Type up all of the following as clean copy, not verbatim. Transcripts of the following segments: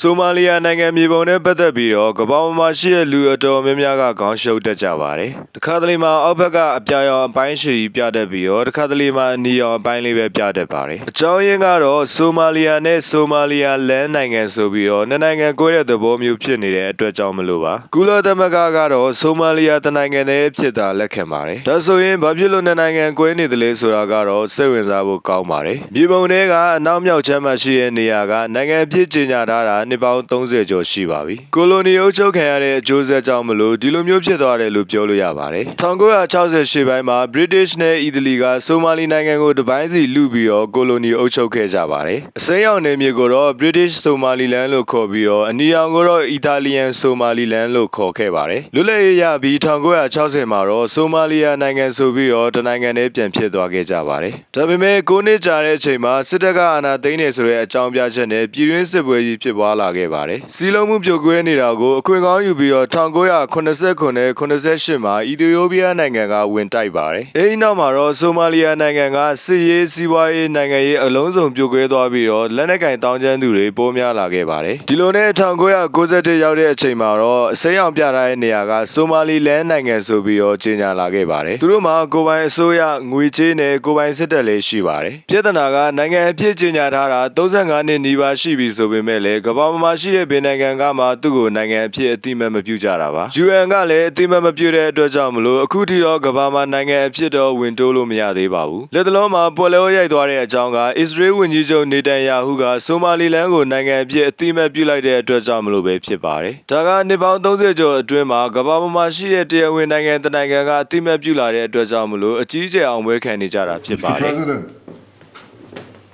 ဆိုမာလီယာနိုင်ငံမြေပုံနဲ့ပတ်သက်ပြီးတော့ကမ္ဘာပေါ်မှာရှိတဲ့လူအတော်များများကခေါင်းရှုပ်တတ်ကြပါတယ်။တစ်ခါတလေမှာအောက်ဘက်ကအပြာရောင်အပိုင်းရှည်ကြီးပြတတ်ပြီးတော့တစ်ခါတလေမှာအနီရောင်အပိုင်းလေးပဲပြတတ်ပါတယ်။အကြောင်းရင်းကတော့ဆိုမာလီယာနဲ့ဆိုမာလီယာလန်နိုင်ငံဆိုပြီးတော့နှစ်နိုင်ငံကွဲတဲ့သဘောမျိုးဖြစ်နေတဲ့အတွက်ကြောင့်မလို့ပါ။ကုလသမဂ္ဂကတော့ဆိုမာလီယာတနိုင်ငံတည်းဖြစ်တာလက်ခံပါတယ်။ဒါဆိုရင်ဘာဖြစ်လို့နှစ်နိုင်ငံကွဲနေသလဲဆိုတာကတော့စိတ်ဝင်စားဖို့ကောင်းပါတယ်။မြေပုံထဲကအနောက်မြောက်ချမ်းမှာရှိတဲ့နေရာကနိုင်ငံဖြစ်ကြေညာထားတာနှစ်ပေါင်း30ကျော်ရှိပါပြီ။ကိုလိုနီအုပ်ချုပ်ခံရတဲ့အကျိုးဆက်ကြောင့်မလို့ဒီလိုမျိုးဖြစ်သွားတယ်လို့ပြောလို့ရပါတယ်။1968ပိုင်းမှာ British နဲ့ Italy ကဆိုမာလီနိုင်ငံကိုတပိုင်းစီလူပြီးတော့ကိုလိုနီအုပ်ချုပ်ခဲ့ကြပါတယ်။အစိမ်းရောင်နယ်မြေကိုတော့ British Somaliland လို့ခေါ်ပြီးတော့အနီရောင်ကိုတော့ Italian Somaliland လို့ခေါ်ခဲ့ပါတယ်။လွတ်လပ်ရေးရပြီး1960မှာတော့ဆိုမာလီယာနိုင်ငံဆိုပြီးတော့တနိုင်ငံတည်းပြန်ဖြစ်သွားခဲ့ကြပါတယ်။ဒါပေမဲ့9နှစ်ကြာတဲ့အချိန်မှာစစ်တပ်ကအာဏာသိမ်းနေဆိုတဲ့အကြောင်းပြချက်နဲ့ပြည်တွင်းစစ်ပွဲကြီးဖြစ်ပွားလာခဲ့ပါတယ်။စီးလုံးမှုပြိုကွဲနေတာကိုအခွင့်ကောင်းယူပြီးတော့1989နဲ့88မှာအီသီယိုးပီးယားနိုင်ငံကဝင်တိုက်ပါတယ်။အဲဒီနောက်မှာတော့ဆိုမာလီယာနိုင်ငံကစစ်ရေးစီးပွားရေးနိုင်ငံရေးအလုံးစုံပြိုကွဲသွားပြီးတော့လက်နက်ကင်တောင်းကျမ်းသူတွေပိုများလာခဲ့ပါတယ်။ဒီလိုနဲ့1991ရောက်တဲ့အချိန်မှာတော့အစိမ်းအောင်ပြထားတဲ့နေရာကဆိုမာလီလန်နိုင်ငံဆိုပြီးတော့ကြေညာလာခဲ့ပါတယ်။သူတို့မှာကိုပိုင်အစိုးရငွေကြေးနဲ့ကိုပိုင်စစ်တပ်လည်းရှိပါတယ်။ပြဿနာကနိုင်ငံအဖြစ်ကြေညာထားတာ35နှစ်နီးပါးရှိပြီဆိုပေမဲ့လည်းကမ္ဘာမှာရှိတဲ့ဘယ်နိုင်ငံကမှသူ့ကိုနိုင်ငံအဖြစ်အတိအမှတ်မပြုကြတာပါ။ UN ကလည်းအတိအမှတ်မပြုတဲ့အတွက်ကြောင့်မလို့အခုထိတော့ကမ္ဘာမှာနိုင်ငံအဖြစ်တော့ဝင်တိုးလို့မရသေးပါဘူး။လက်တလုံးမှာပွဲလဲရိုက်သွားတဲ့အကြောင်းကအစ္စရေးဝန်ကြီးချုပ်နေတန်ယာဟုကဆိုမာလီလန်ကိုနိုင်ငံအဖြစ်အတိအမှတ်ပြုလိုက်တဲ့အတွက်ကြောင့်မလို့ပဲဖြစ်ပါတယ်။ဒါကနှစ်ပေါင်း30ကျော်အတွင်းမှာကမ္ဘာပေါ်မှာရှိတဲ့တရားဝင်နိုင်ငံတစ်နိုင်ငံကအတိအမှတ်ပြုလာတဲ့အတွက်ကြောင့်မလို့အကြီးအကျယ်အောင်ပွဲခံနေကြတာဖြစ်ပါတယ်။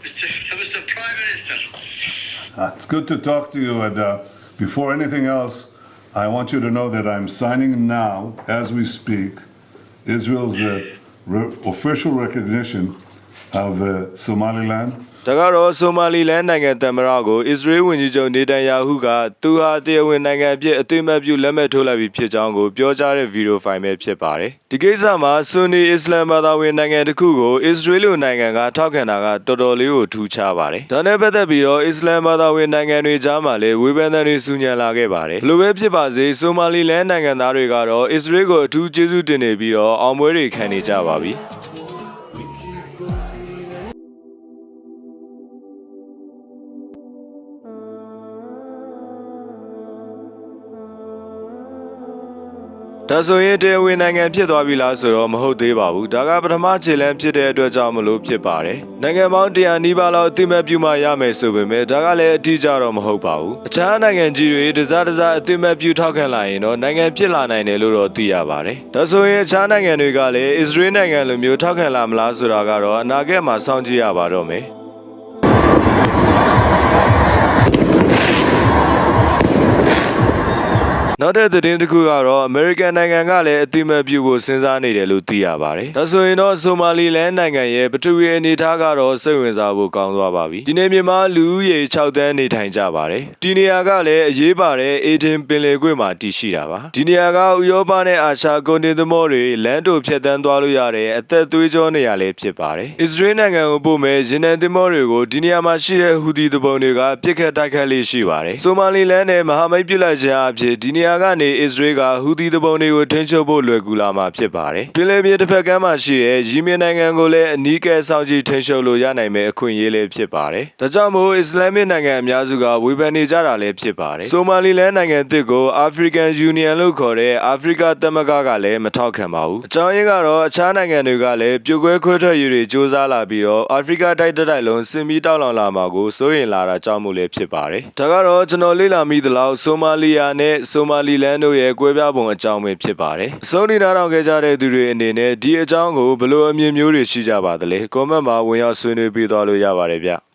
Mr. Prime Minister. It's good to talk to you. And before anything else, I want you to know that I'm signing now, as we speak, Israel's official recognition of Somaliland. ဒါကတော့ဆိုမာလီလန်နိုင်ငံသမ္မတကိုအစ္စရေးဝန်ကြီးချုပ်နေတန်ယာဟုကသူဟာတရားဝင်နိုင်ငံအဖြစ်အသိအမှတ်ပြုလက်မှတ်ထိုးလိုက်ပြီးဖြစ်ကြောင်းကိုပြောကြားတဲ့ဗီဒီယိုဖိုင်ပဲဖြစ်ပါတယ်။ဒီကိစ္စမှာဆွန်နီအစ္စလာမ်ဘာသာဝင်နိုင်ငံတစ်ခုကိုအစ္စရေးလိုနိုင်ငံကထောက်ခံတာကတော်တော်လေးကိုထူးခြားပါတယ်။ဒါနဲ့ပတ်သက်ပြီးတော့အစ္စလာမ်ဘာသာဝင်နိုင်ငံတွေကြားမှာလည်းဝေဖန်တဲ့တွေဆူညံလာခဲ့ပါတယ်။ဘယ်လိုပဲဖြစ်ပါစေဆိုမာလီလန်နိုင်ငံသားတွေကတော့အစ္စရေးကိုအထူးကျေးဇူးတင်နေပြီးတော့အောင်ပွဲတွေခံနေကြပါပြီ။ဒါဆိုရင်တရားဝင်နိုင်ငံဖြစ်သွားပြီလားဆိုတော့မဟုတ်သေးပါဘူးဒါကပထမခြေလှမ်းဖြစ်တဲ့အတွက်ကြောင့်မလို့ဖြစ်ပါတယ်နိုင်ငံပေါင်း100နီးပါးလောက်အသိမှတ်ပြုမှရမယ်ဆိုပေမဲ့ဒါကလည်းအထူးကြတော့မဟုတ်ပါဘူးအခြားနိုင်ငံကြီးတွေတစားအသိမှတ်ပြုထောက်ခံလာရင်တော့နိုင်ငံဖြစ်လာနိုင်တယ်လို့တော့သိရပါတယ်ဒါဆိုရင်အခြားနိုင်ငံတွေကလည်းအစ္စရေးနိုင်ငံလိုမျိုးထောက်ခံလာမလားဆိုတာကတော့အနာဂတ်မှာစောင့်ကြည့်ရပါတော့မယ်နောက်တဲ့သတင်းတစ်ခုကတော့အမေရိကန်နိုင်ငံကလည်းအတိအမှတ်ပြုဖို့စဉ်းစားနေတယ်လို့သိရပါတယ်။ဒါဆိုရင်တော့ဆိုမာလီလန်နိုင်ငံရဲ့ပထဝီအနေအထားကတော့စိတ်ဝင်စားဖို့ကောင်းသွားပါပြီ။ဒီနေ့မြန်မာလူဦးရေ6သန်းနေထိုင်ကြပါတယ်။ဒီနေရာကလည်းအရေးပါတဲ့အေဒင်ပင်လယ်ကွေ့မှာတည်ရှိတာပါ။ဒီနေရာကဥရောပနဲ့အာရှကုန်တင်သမောတွေလမ်းတို့ဖြတ်တန်းသွားလို့ရတဲ့အသက်သွေးကြောနေရာလေးဖြစ်ပါတယ်။အစ္စရေးနိုင်ငံကိုပို့မဲ့ရင်နံသမောတွေကိုဒီနေရာမှာရှိတဲ့ဟူသီသူပုန်တွေကပြစ်ခတ်တိုက်ခတ်လေးရှိပါတယ်။ဆိုမာလီလန်နဲ့မဟာမိတ်ပြုလိုက်ခြင်းအဖြစ်ဒီနေရာကနေအစ္စရေးကဟူသီသူပုန်တွေကိုထိန်းချုပ်ဖို့လွယ်ကူလာမှာဖြစ်ပါတယ်။ပင်လယ်ပြင်တစ်ဖက်ကမ်းမှာရှိတဲ့ယီမင်နိုင်ငံကိုလည်းအနီးကပ်စောင့်ကြည့်ထိန်းချုပ်လို့ရနိုင်မယ့်အခွင့်အရေးလေးဖြစ်ပါတယ်။ဒါကြောင့်မို့အစ္စလာမစ်နိုင်ငံအများစုကဝေဖန်နေကြတာလည်းဖြစ်ပါတယ်။ဆိုမာလီလန်နိုင်ငံအသစ်ကို African Union လို့ခေါ်တဲ့အာဖရိကသမဂ္ဂကလည်းမထောက်ခံပါဘူး။အကြောင်းရင်းကတော့အခြားနိုင်ငံတွေကလည်းပြိုကွဲခွဲထွက်ရေးတွေစ조사လာပြီးတော့အာဖရိကတိုက်လုံးစစ်မီးတောက်လောင်လာမှာကိုစိုးရိမ်လာတာကြောင့်မို့လည်းဖြစ်ပါတယ်။ဒါကတော့ကျွန်တော်လေ့လာမိသလောက်ဆိုမာလီယာနဲ့ဆိုမာလီလန်တို့ရဲ့ကွဲပြားပုံအကြောင်းပဲဖြစ်ပါတယ်။အဆုံးထိနားထောင်ခဲ့ကြတဲ့သူတွေအနေနဲ့ဒီအကြောင်းကိုဘယ်လိုအမြင်မျိုးတွေရှိကြပါသလဲ။ comment မှာဝင်ရောက်ဆွေးနွေးပေးသွားလို့ရပါတယ်ဗျ။